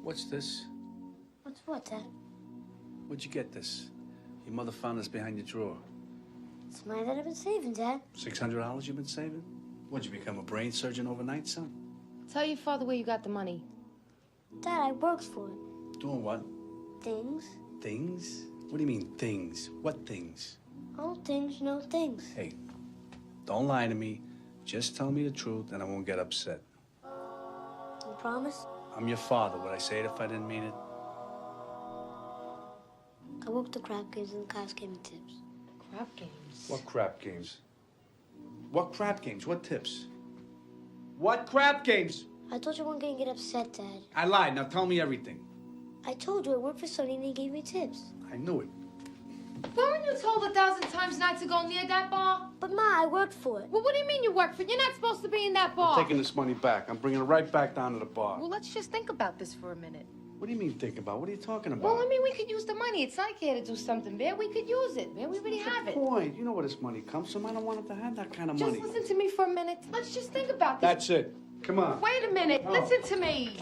What's this? What's what, Dad? Where'd you get this? Your mother found this behind your drawer. It's money that I've been saving, Dad. $600 you've been saving? What'd you become, a brain surgeon overnight, son? Tell your father where you got the money. Dad, I worked for it. Doing what? Things. Things? What do you mean, things? What things? All things, no things. Hey, don't lie to me. Just tell me the truth and I won't get upset. You promise? I'm your father. Would I say it if I didn't mean it? I worked the crap games and the guys gave me tips. Crap games. What crap games? What crap games? What tips? What crap games? I told you I wasn't gonna get upset, Dad. I lied. Now tell me everything. I told you I worked for Sonny and he gave me tips. I knew it. Weren't you told 1,000 times not to go near that bar? But Ma, I worked for it. Well, what do you mean you work for it? You're not supposed to be in that bar. I'm taking this money back. I'm bringing it right back down to the bar. Well, let's just think about this for a minute. What do you mean think about? What are you talking about? Well, I mean, we could use the money. It's like here to do something, Bear. We could use it, man. We already have it. Point. You know where this money comes from. I don't want it to have that kind of Just money. listen to me for a minute. Let's just think about this. That's it. Come on. Wait a minute. Oh. Listen to me.